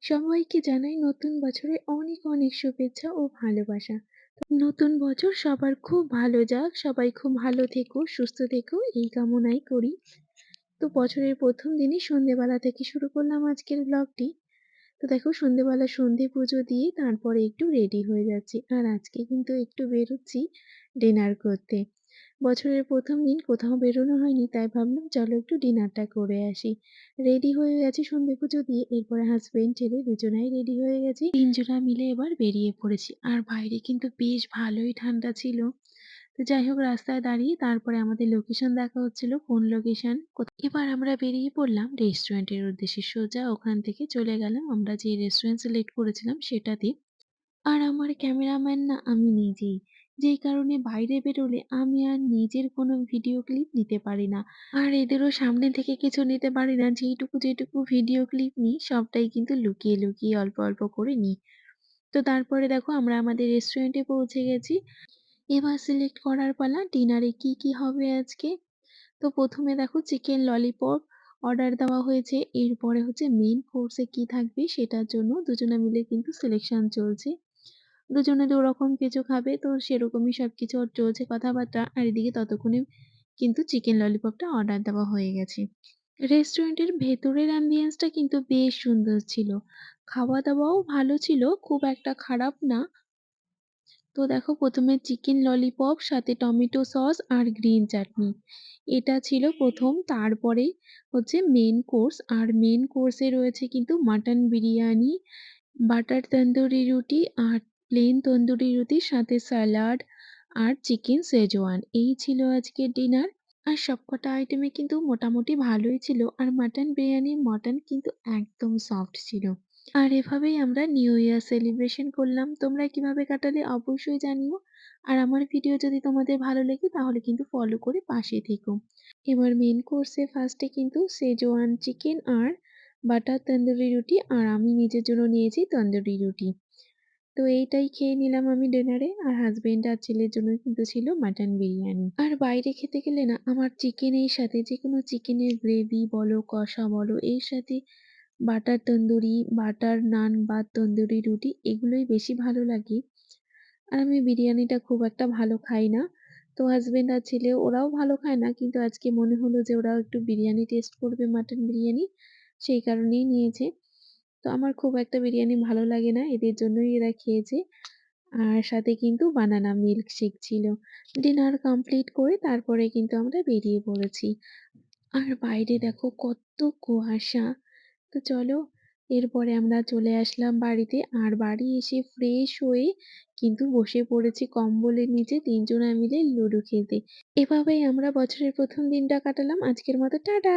সবাইকে জানাই নতুন বছরের অনেক অনেক শুভেচ্ছা ও ভালোবাসা। নতুন বছর সবার খুব ভালো যাক, সবাই খুব ভালো থেকো, সুস্থ থেকো এই কামনাই করি। তো বছরের ১ম দিনই সন্ধ্যেবেলা থেকে শুরু করলাম আজকের ব্লগটি। তো দেখো সন্ধ্যেবেলা সন্ধে পুজো দিয়ে তারপরে একটু রেডি হয়ে যাচ্ছি। আর আজকে কিন্তু একটু বেরোচ্ছি ডিনার করতে। বছরের ১ম দিন কোথাও বেরোনো হয়নি, তাই ভাবলাম চলো একটু ডিনারটা করে আসি। রেডি হয়ে গেছি সন্ধে পুজো দিয়ে, এরপরে হাসব্যান্ড ছেলে দুজনাই রেডি হয়ে গেছি। ৩ জনা মিলে এবার বেরিয়ে পড়েছি। আর বাইরে কিন্তু বেশ ভালোই ঠান্ডা ছিল। তো যাই হোক রাস্তায় দাঁড়িয়ে তারপরে আমাদের লোকেশন দেখা হচ্ছিল, কোন লোকেশন। এবার আমরা বেরিয়ে পড়লাম রেস্টুরেন্টের উদ্দেশ্যে। সোজা ওখান থেকে চলে গেলাম আমরা যে রেস্টুরেন্ট সিলেক্ট করেছিলাম সেটাতে। আর আমার ক্যামেরাম্যান না আমি নিজেই। যেই কারণে বাইরে বেরোলে আমি আর নিজের কোনো ভিডিও ক্লিপ নিতে পারি না। আর এদেরও সামনে থেকে কিছু নিতে পারি না। যেইটুকু ভিডিও ক্লিপ নিই সবটাই কিন্তু লুকিয়ে, লুকিয়ে অল্প, অল্প করে নিই। তো তারপরে দেখো আমরা আমাদের রেস্টুরেন্টে পৌঁছে গেছি। এবার সিলেক্ট করার পালা ডিনারে কি, কি হবে আজকে। তো ১ম এ দেখো চিকেন ললিপপ অর্ডার দেওয়া হয়েছে। এরপরে হচ্ছে মেইন কোর্সে কি থাকবে সেটার জন্য দুজনে মিলে কিন্তু সিলেকশন চলছে। দুজনে ২ রকম কিছু খাবে, তো সেরকমই সবকিছু ওর চলছে কথাবার্তা। আর এদিকে ততক্ষণে কিন্তু চিকেন ললিপপটা অর্ডার দেওয়া হয়ে গেছে। রেস্টুরেন্টের ভেতরের অ্যাম্বিয়েন্সটা কিন্তু বেশ সুন্দর ছিল। খাওয়া-দাওয়াও ভালো ছিল, খুব একটা খারাপ না। তো দেখো ১ম এ চিকেন ললিপপ সাথে টমেটো সস আর গ্রিন চাটনি। এটা ছিল ১ম, তারপরে হচ্ছে মেইন কোর্স। আর মেইন কোর্সে রয়েছে কিন্তু মাটন বিরিয়ানি, বাটার তন্দুরি রুটি আর প্লেন তন্দুরি রুটির সাথে স্যালাড আর চিকেন শেজওয়ান। এই ছিল আজকের ডিনার। আর সবকটা আইটেমে কিন্তু মোটামুটি ভালোই ছিল। আর মাটন বিরিয়ানির মটন কিন্তু একদম সফট ছিল। আর এভাবেই আমরা নিউ ইয়ার সেলিব্রেশন করলাম। তোমরা কিভাবে কাটালে অবশ্যই জানিও। আর আমার ভিডিও যদি তোমাদের ভালো লাগে তাহলে কিন্তু ফলো করে পাশে থেকো। এবার মেইন কোর্সে ফার্স্টে কিন্তু শেজওয়ান চিকেন আর বাটার তন্দুরি রুটি, আর আমি নিজের জন্য নিয়েছি তন্দুরি রুটি। তো এইটাই খেয়ে নিলাম আমি ডিনারে। আর হাসব্যান্ড আর ছেলের জন্য কিন্তু ছিল মাটন বিরিয়ানি। আর বাইরে খেতে গেলে না আমার চিকেনের সাথে যেকোনো চিকেনের গ্রেভি বলো, কষা বলো, এর সাথে বাটার তন্দুরি, বাটার নান বা তন্দুরি রুটি এগুলোই বেশি ভালো লাগে। আর আমি বিরিয়ানিটা খুব একটা ভালো খাই না। তো হাসব্যান্ড আর ছেলে ওরাও ভালো খায় না। কিন্তু আজকে মনে হলো যে ওরাও একটু বিরিয়ানি টেস্ট করবে, মাটন বিরিয়ানি। সেই কারণেই নিয়েছে। তো আমার খুব একটা বিরিয়ানি ভালো লাগে না। এদের জন্যই এরা খেয়েছে। আর সাথে কিন্তু বানানা মিল্কশেক ছিল। ডিনার কমপ্লিট করে তারপরে কিন্তু আমরা বেরিয়ে পড়েছি। আর বাইরে দেখো কত কুয়াশা। তো চলো এরপরে আমরা চলে আসলাম বাড়িতে। আর বাড়ি এসে ফ্রেশ হয়ে কিন্তু বসে পড়েছি কম্বলের নিচে ৩ জনা মিলে লুডো খেলতে। এভাবেই আমরা বছরের ১ম দিনটা কাটালাম। আজকের মতো টাটা।